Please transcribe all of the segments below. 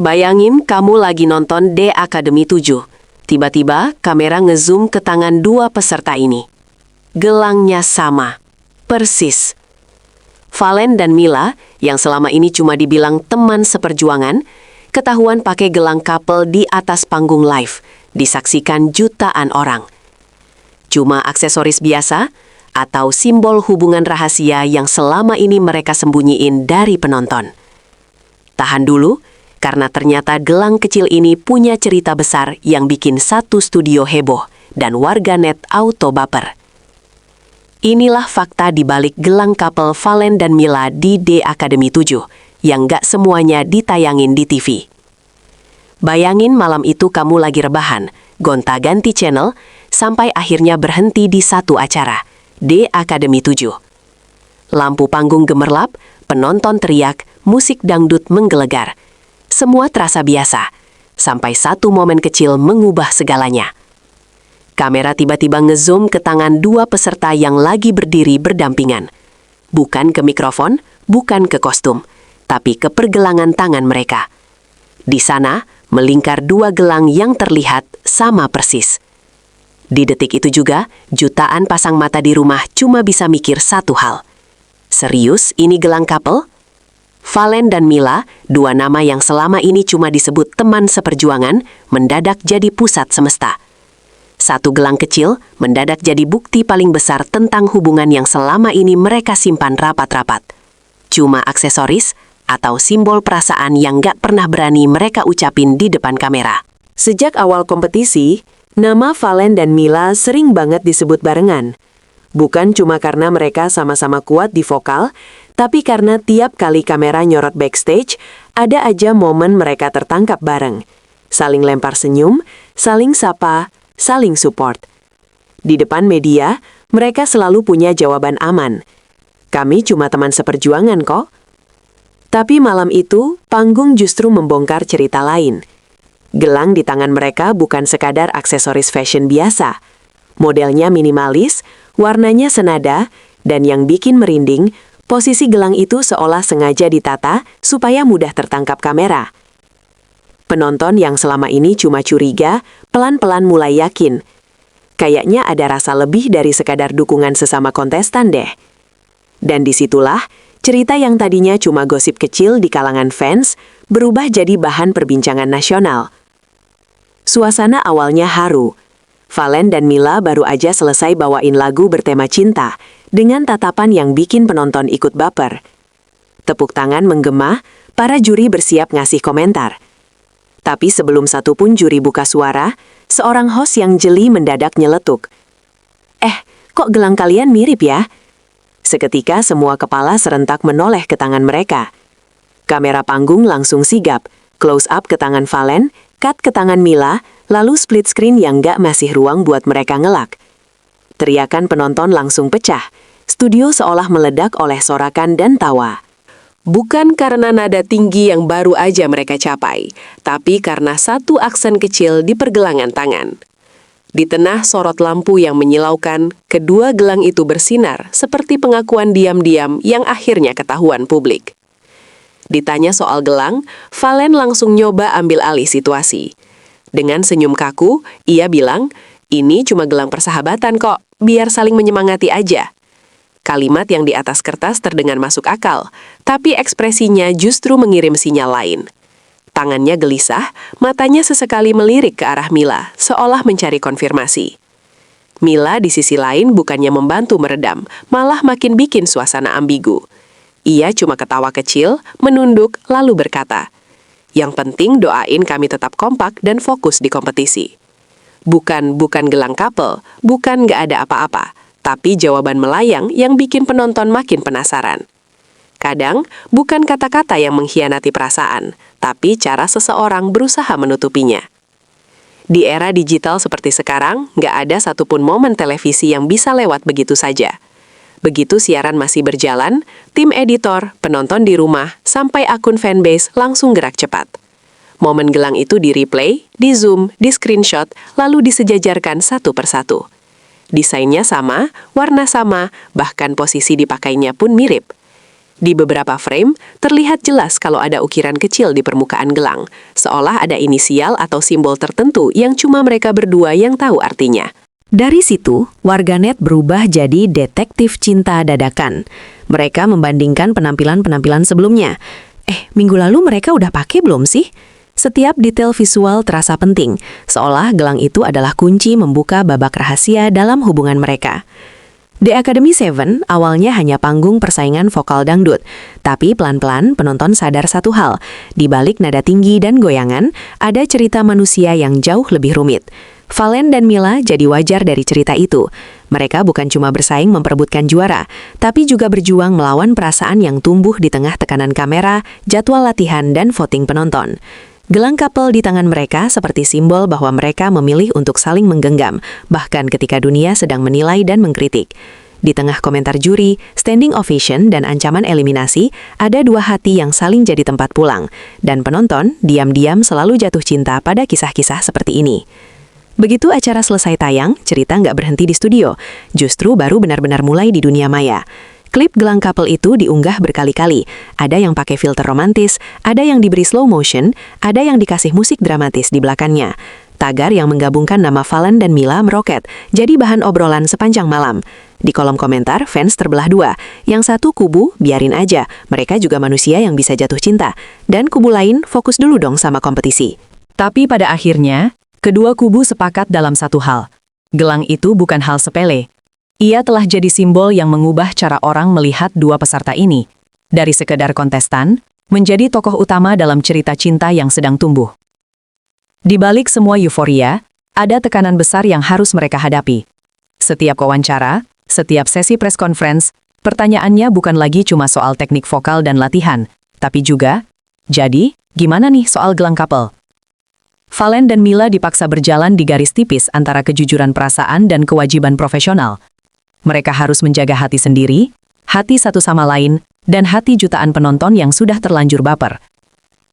Bayangin kamu lagi nonton The Academy 7. Tiba-tiba kamera ngezoom ke tangan dua peserta ini. Gelangnya sama. Persis. Valen dan Mila, yang selama ini cuma dibilang teman seperjuangan, ketahuan pakai gelang couple di atas panggung live, disaksikan jutaan orang. Cuma aksesoris biasa atau simbol hubungan rahasia yang selama ini mereka sembunyiin dari penonton. Tahan dulu, karena ternyata gelang kecil ini punya cerita besar yang bikin satu studio heboh dan warganet auto baper. Inilah fakta di balik gelang couple Valen dan Mila di The Academy 7 yang gak semuanya ditayangin di TV. Bayangin malam itu kamu lagi rebahan, gonta-ganti channel, sampai akhirnya berhenti di satu acara, The Academy 7. Lampu panggung gemerlap, penonton teriak, musik dangdut menggelegar. Semua terasa biasa, sampai satu momen kecil mengubah segalanya. Kamera tiba-tiba ngezoom ke tangan dua peserta yang lagi berdiri berdampingan. Bukan ke mikrofon, bukan ke kostum, tapi ke pergelangan tangan mereka. Di sana, melingkar dua gelang yang terlihat sama persis. Di detik itu juga, jutaan pasang mata di rumah cuma bisa mikir satu hal. Serius ini gelang couple? Valen dan Mila, dua nama yang selama ini cuma disebut teman seperjuangan, mendadak jadi pusat semesta. Satu gelang kecil mendadak jadi bukti paling besar tentang hubungan yang selama ini mereka simpan rapat-rapat. Cuma aksesoris atau simbol perasaan yang gak pernah berani mereka ucapin di depan kamera. Sejak awal kompetisi, nama Valen dan Mila sering banget disebut barengan. Bukan cuma karena mereka sama-sama kuat di vokal, tapi karena tiap kali kamera nyorot backstage, ada aja momen mereka tertangkap bareng. Saling lempar senyum, saling sapa, saling support. Di depan media, mereka selalu punya jawaban aman. Kami cuma teman seperjuangan kok. Tapi malam itu, panggung justru membongkar cerita lain. Gelang di tangan mereka bukan sekadar aksesoris fashion biasa. Modelnya minimalis, warnanya senada, dan yang bikin merinding, posisi gelang itu seolah sengaja ditata supaya mudah tertangkap kamera. Penonton yang selama ini cuma curiga, pelan-pelan mulai yakin. Kayaknya ada rasa lebih dari sekadar dukungan sesama kontestan deh. Dan disitulah, cerita yang tadinya cuma gosip kecil di kalangan fans, berubah jadi bahan perbincangan nasional. Suasana awalnya haru. Valen dan Mila baru aja selesai bawain lagu bertema cinta, dengan tatapan yang bikin penonton ikut baper. Tepuk tangan menggema, para juri bersiap ngasih komentar. Tapi sebelum satu pun juri buka suara, seorang host yang jeli mendadak nyeletuk. Kok gelang kalian mirip ya? Seketika semua kepala serentak menoleh ke tangan mereka. Kamera panggung langsung sigap, close up ke tangan Valen, cut ke tangan Mila, lalu split screen yang gak masih ruang buat mereka ngelak. Teriakan penonton langsung pecah. Studio seolah meledak oleh sorakan dan tawa. Bukan karena nada tinggi yang baru aja mereka capai, tapi karena satu aksen kecil di pergelangan tangan. Di tengah sorot lampu yang menyilaukan, kedua gelang itu bersinar seperti pengakuan diam-diam yang akhirnya ketahuan publik. Ditanya soal gelang, Valen langsung nyoba ambil alih situasi. Dengan senyum kaku, ia bilang, "Ini cuma gelang persahabatan kok, biar saling menyemangati aja." Kalimat yang di atas kertas terdengar masuk akal, tapi ekspresinya justru mengirim sinyal lain. Tangannya gelisah, matanya sesekali melirik ke arah Mila, seolah mencari konfirmasi. Mila di sisi lain bukannya membantu meredam, malah makin bikin suasana ambigu. Ia cuma ketawa kecil, menunduk, lalu berkata, "Yang penting doain kami tetap kompak dan fokus di kompetisi." Bukan gelang couple, bukan gak ada apa-apa, tapi jawaban melayang yang bikin penonton makin penasaran. Kadang, bukan kata-kata yang mengkhianati perasaan, tapi cara seseorang berusaha menutupinya. Di era digital seperti sekarang, gak ada satupun momen televisi yang bisa lewat begitu saja. Begitu siaran masih berjalan, tim editor, penonton di rumah, sampai akun fanbase langsung gerak cepat. Momen gelang itu di-replay, di-zoom, di-screenshot, lalu disejajarkan satu persatu. Desainnya sama, warna sama, bahkan posisi dipakainya pun mirip. Di beberapa frame, terlihat jelas kalau ada ukiran kecil di permukaan gelang, seolah ada inisial atau simbol tertentu yang cuma mereka berdua yang tahu artinya. Dari situ, warganet berubah jadi detektif cinta dadakan. Mereka membandingkan penampilan-penampilan sebelumnya. Minggu lalu mereka udah pakai belum sih? Setiap detail visual terasa penting, seolah gelang itu adalah kunci membuka babak rahasia dalam hubungan mereka. The Academy 7 awalnya hanya panggung persaingan vokal dangdut, tapi pelan-pelan penonton sadar satu hal, di balik nada tinggi dan goyangan, ada cerita manusia yang jauh lebih rumit. Valen dan Mila jadi wajar dari cerita itu. Mereka bukan cuma bersaing memperebutkan juara, tapi juga berjuang melawan perasaan yang tumbuh di tengah tekanan kamera, jadwal latihan, dan voting penonton. Gelang couple di tangan mereka seperti simbol bahwa mereka memilih untuk saling menggenggam, bahkan ketika dunia sedang menilai dan mengkritik. Di tengah komentar juri, standing ovation, dan ancaman eliminasi, ada dua hati yang saling jadi tempat pulang, dan penonton diam-diam selalu jatuh cinta pada kisah-kisah seperti ini. Begitu acara selesai tayang, cerita nggak berhenti di studio, justru baru benar-benar mulai di dunia maya. Klip gelang couple itu diunggah berkali-kali. Ada yang pakai filter romantis, ada yang diberi slow motion, ada yang dikasih musik dramatis di belakangnya. Tagar yang menggabungkan nama Valen dan Mila meroket, jadi bahan obrolan sepanjang malam. Di kolom komentar, fans terbelah dua. Yang satu kubu, biarin aja, mereka juga manusia yang bisa jatuh cinta. Dan kubu lain, fokus dulu dong sama kompetisi. Tapi pada akhirnya, kedua kubu sepakat dalam satu hal. Gelang itu bukan hal sepele. Ia telah jadi simbol yang mengubah cara orang melihat dua peserta ini. Dari sekedar kontestan, menjadi tokoh utama dalam cerita cinta yang sedang tumbuh. Di balik semua euforia, ada tekanan besar yang harus mereka hadapi. Setiap wawancara, setiap sesi press conference, pertanyaannya bukan lagi cuma soal teknik vokal dan latihan, tapi juga, jadi, gimana nih soal gelang couple? Valen dan Mila dipaksa berjalan di garis tipis antara kejujuran perasaan dan kewajiban profesional. Mereka harus menjaga hati sendiri, hati satu sama lain, dan hati jutaan penonton yang sudah terlanjur baper.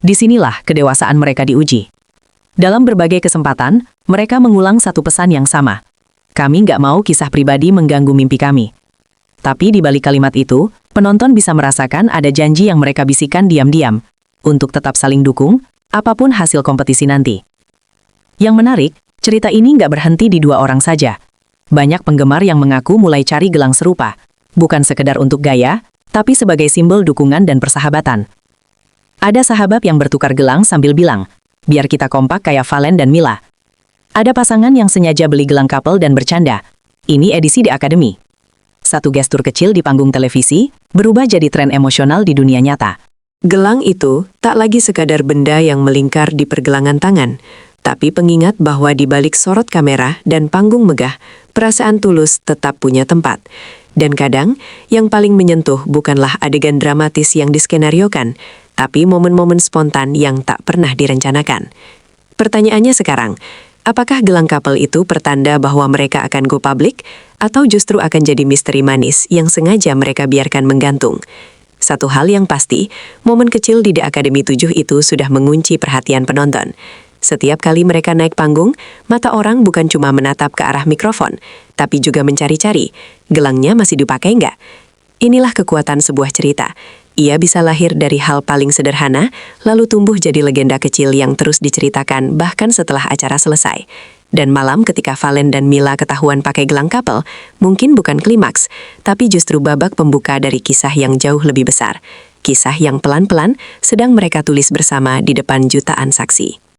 Disinilah kedewasaan mereka diuji. Dalam berbagai kesempatan, mereka mengulang satu pesan yang sama. Kami nggak mau kisah pribadi mengganggu mimpi kami. Tapi di balik kalimat itu, penonton bisa merasakan ada janji yang mereka bisikan diam-diam, untuk tetap saling dukung, apapun hasil kompetisi nanti. Yang menarik, cerita ini nggak berhenti di dua orang saja. Banyak penggemar yang mengaku mulai cari gelang serupa, bukan sekedar untuk gaya, tapi sebagai simbol dukungan dan persahabatan. Ada sahabat yang bertukar gelang sambil bilang, biar kita kompak kayak Valen dan Mila. Ada pasangan yang sengaja beli gelang couple dan bercanda, ini edisi The Academy. Satu gestur kecil di panggung televisi, berubah jadi tren emosional di dunia nyata. Gelang itu tak lagi sekadar benda yang melingkar di pergelangan tangan, tapi pengingat bahwa di balik sorot kamera dan panggung megah, perasaan tulus tetap punya tempat. Dan kadang, yang paling menyentuh bukanlah adegan dramatis yang diskenariokan, tapi momen-momen spontan yang tak pernah direncanakan. Pertanyaannya sekarang, apakah gelang couple itu pertanda bahwa mereka akan go public, atau justru akan jadi misteri manis yang sengaja mereka biarkan menggantung? Satu hal yang pasti, momen kecil di The Academy 7 itu sudah mengunci perhatian penonton. Setiap kali mereka naik panggung, mata orang bukan cuma menatap ke arah mikrofon, tapi juga mencari-cari, gelangnya masih dipakai nggak? Inilah kekuatan sebuah cerita. Ia bisa lahir dari hal paling sederhana, lalu tumbuh jadi legenda kecil yang terus diceritakan bahkan setelah acara selesai. Dan malam ketika Valen dan Mila ketahuan pakai gelang couple, mungkin bukan klimaks, tapi justru babak pembuka dari kisah yang jauh lebih besar. Kisah yang pelan-pelan sedang mereka tulis bersama di depan jutaan saksi.